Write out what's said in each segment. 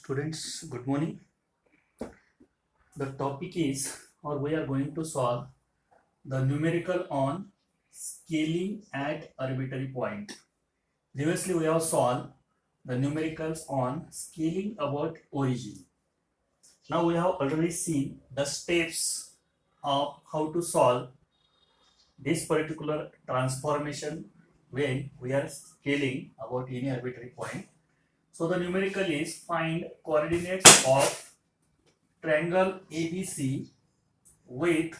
Students, good morning. The topic is, or we are going to solve the numerical on scaling at arbitrary point. Previously, we have solved the numericals on scaling about origin. Now, we have already seen the steps of how to solve this particular transformation when we are scaling about any arbitrary point. So, the numerical is find coordinates of triangle ABC with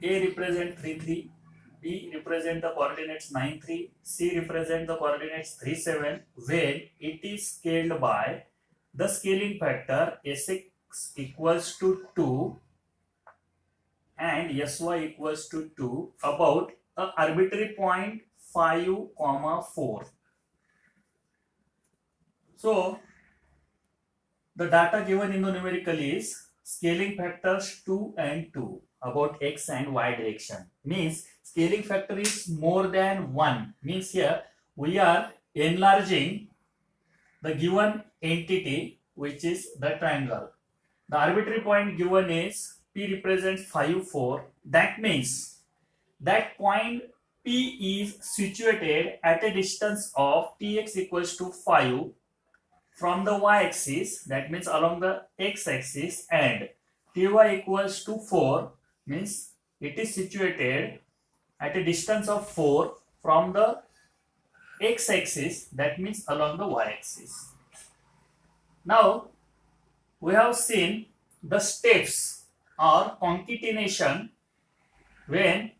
A represent 3 3, B represent the coordinates 9 3, C represent the coordinates 3 7 when it is scaled by the scaling factor Sx equals to 2 and Sy equals to 2 about a arbitrary point 5, 4. So the data given in the numerical is scaling factors 2 and 2 about x and y direction. Means scaling factor is more than 1. Means here we are enlarging the given entity, which is the triangle. The arbitrary point given is P represents 5, 4. That means that point P is situated at a distance of Tx equals to 5 from the y-axis, that means along the x-axis, and Ty equals to 4 means it is situated at a distance of 4 from the x-axis, that means along the y-axis. Now we have seen the steps or concatenation when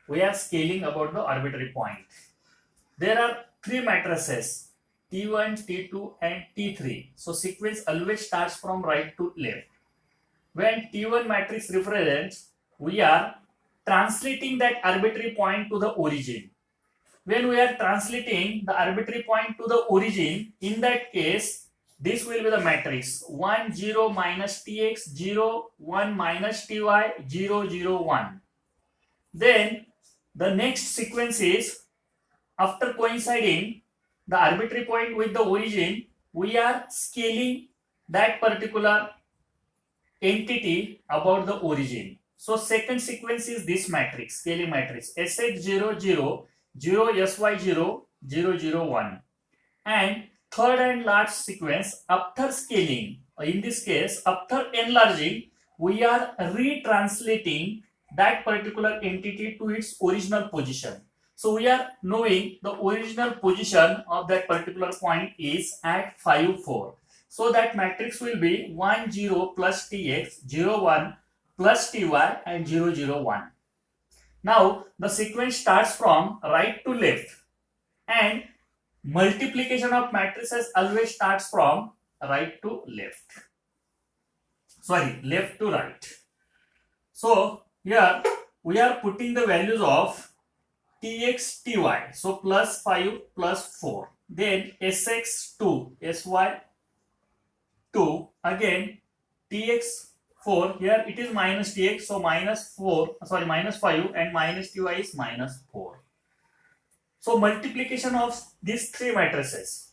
we are scaling about the arbitrary point. There are three matrices T1, T2 and T3. So sequence always starts from right to left. When T1 matrix represents, we are translating that arbitrary point to the origin. When we are translating the arbitrary point to the origin, in that case, this will be the matrix 1, 0, minus Tx, 0, 1, minus Ty, 0, 0, 1. Then the next sequence is, after coinciding the arbitrary point with the origin, we are scaling that particular entity about the origin. So second sequence is this matrix, scaling matrix Sx 0, 0, 0, Sy 0, 0, 0, 1. And third and last sequence, after scaling, in this case, after enlarging, we are retranslating that particular entity to its original position. So we are knowing the original position of that particular point is at 5, 4. So that matrix will be 1, 0 plus Tx, 0, 1 plus Ty and 0, 0, 1. Now the sequence starts from right to left and multiplication of matrices always starts from right to left. Sorry, left to right. So here we are putting the values of Tx, Ty, so plus 5 plus 4, then Sx 2, Sy 2, again Tx 4, here it is minus Tx, so minus 5 and minus Ty is minus 4. So multiplication of these three matrices.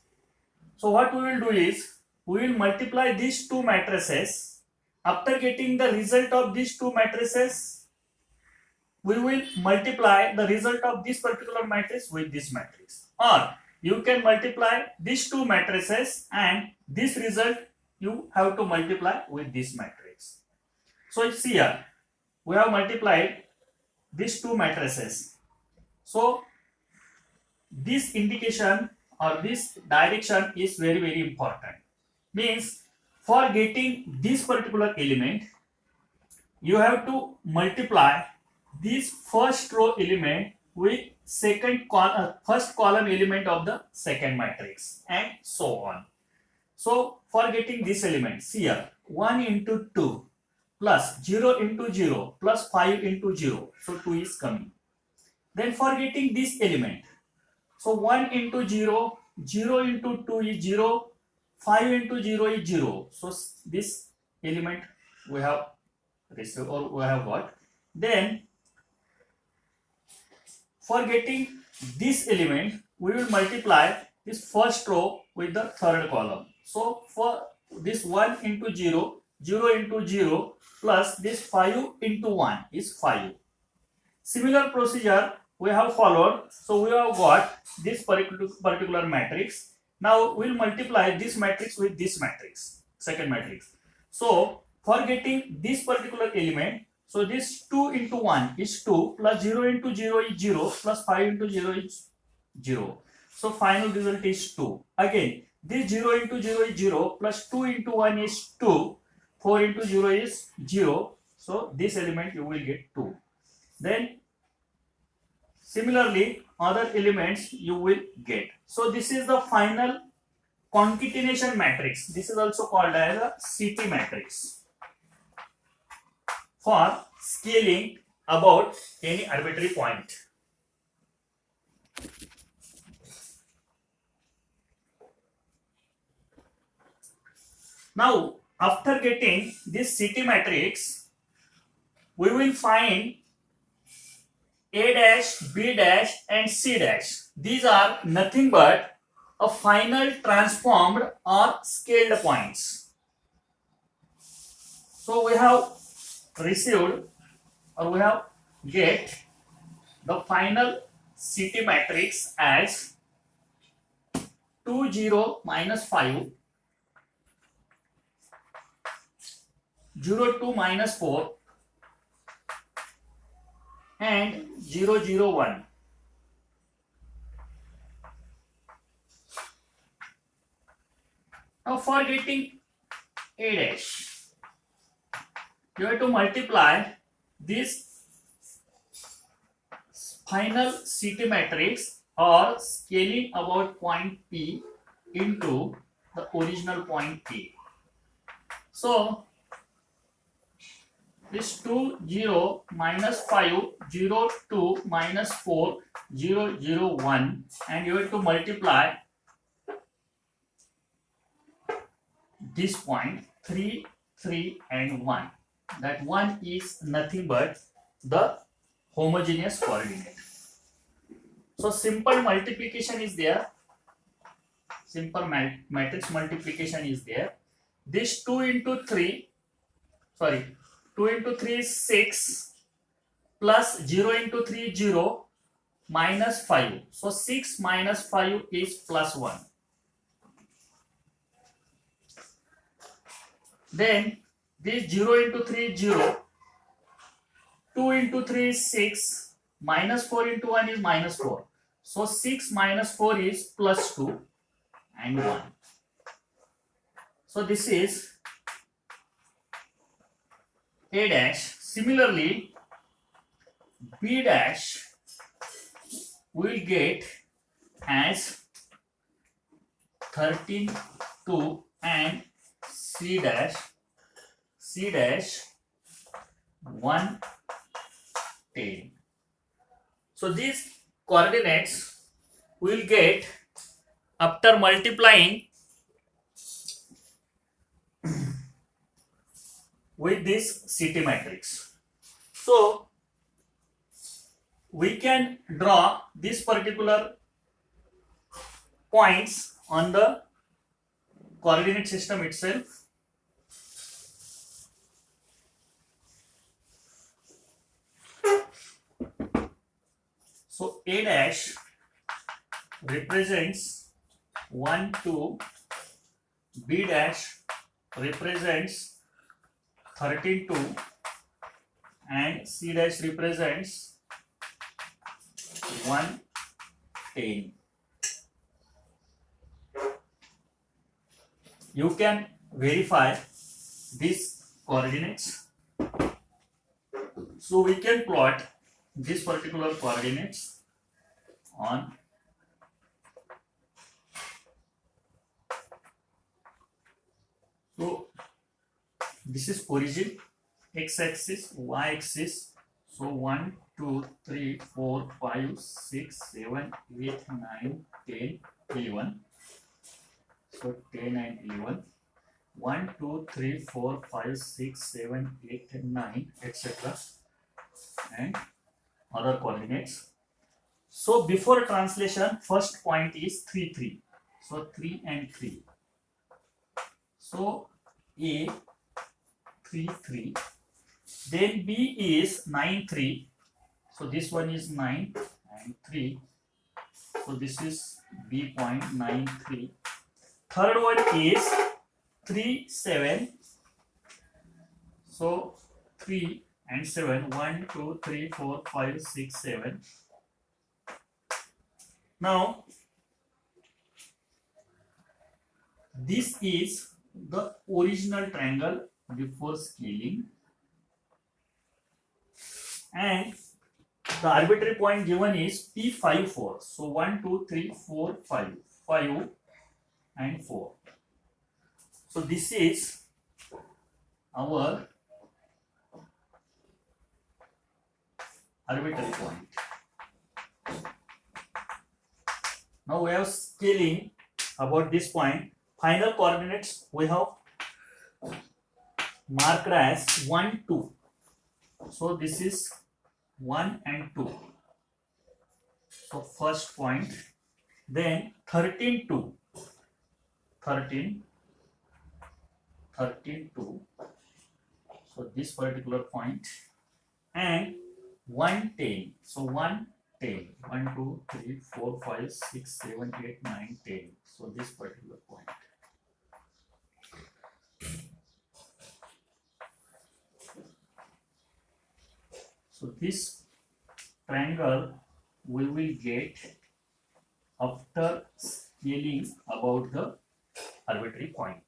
So what we will do is, we will multiply these two matrices. After getting the result of these two matrices, we will multiply the result of this particular matrix with this matrix. Or you can multiply these two matrices and this result you have to multiply with this matrix. So see here, we have multiplied these two matrices. So this indication or this direction is very, very important. Means for getting this particular element, you have to multiply this first row element with first column element of the second matrix and so on. So for getting this element, see here, 1 into 2 plus 0 into 0 plus 5 into 0, so 2 is coming. Then for getting this element, so 1 into 0, 0 into 2 is 0, 5 into 0 is 0. So this element we have received or we have got. Then for getting this element, we will multiply this first row with the third column. So for this 1 into 0, 0 into 0 plus this 5 into 1 is 5. Similar procedure we have followed. So we have got this particular matrix. Now we'll multiply this matrix with this matrix, second matrix. So for getting this particular element, so this 2 into 1 is 2 plus 0 into 0 is 0 plus 5 into 0 is 0. So final result is 2. Again, this 0 into 0 is 0 plus 2 into 1 is 2. 4 into 0 is 0. So this element you will get 2. Then similarly other elements you will get. So this is the final concatenation matrix. This is also called as a CT matrix for scaling about any arbitrary point. Now after getting this CT matrix, we will find A dash, B dash and C dash. These are nothing but a final transformed or scaled points. So we have received or we have get the final CT matrix as 2 0 minus 5, 0 2 minus 4 and 0 0 1. Now for getting A dash, you have to multiply this final CT matrix or scaling about point P into the original point P. So this 2 0 minus 5 0 2 minus 4 0 0 1 and you have to multiply this point 3 3 and 1. That 1 is nothing but the homogeneous coordinate. So simple multiplication is there, simple matrix multiplication is there. This 2 into 3 is 6 plus 0 into 3 0 minus 5. So 6 minus 5 is plus 1. Then this 0 into 3 is 0, 2 into 3 is 6, minus 4 into 1 is minus 4. So 6 minus 4 is plus 2 and 1. So this is A dash. Similarly, B dash will get as 13 2 and C dash 1 10. So these coordinates will get after multiplying with this CT matrix. So we can draw this particular points on the coordinate system itself. So A dash represents 1 2, B dash represents 13 2 and C dash represents 1 10. You can verify these coordinates. So we can plot this particular coordinates on so this is origin, x-axis, y-axis. So 1 2 3 4 5 6 7 8 9 10 11. So 10 and 11. 1 2 3 4 5 6 7 8 9 etc. and other coordinates. So before translation, first point is 3 3. So 3 and 3. So A 3 3. Then B is 9 3. So this one is 9 and 3. So this is B point 9 3. Third one is 3 7. So 3 and 7. 1 2 3 4 5 6 7. Now this is the original triangle before scaling, and the arbitrary point given is P5 4. So 1 2 3 4 5 5 and 4. So this is our arbitrary point. Now we have scaling about this point. Final coordinates we have marked as 1 2. So this is 1 and 2. So first point. Then 13 2. 13 2. So this particular point. And 1 10. So 1 10. 1 2 3 4 5 6 7 8 9 10. So this particular point. So this triangle we will get after scaling about the arbitrary point.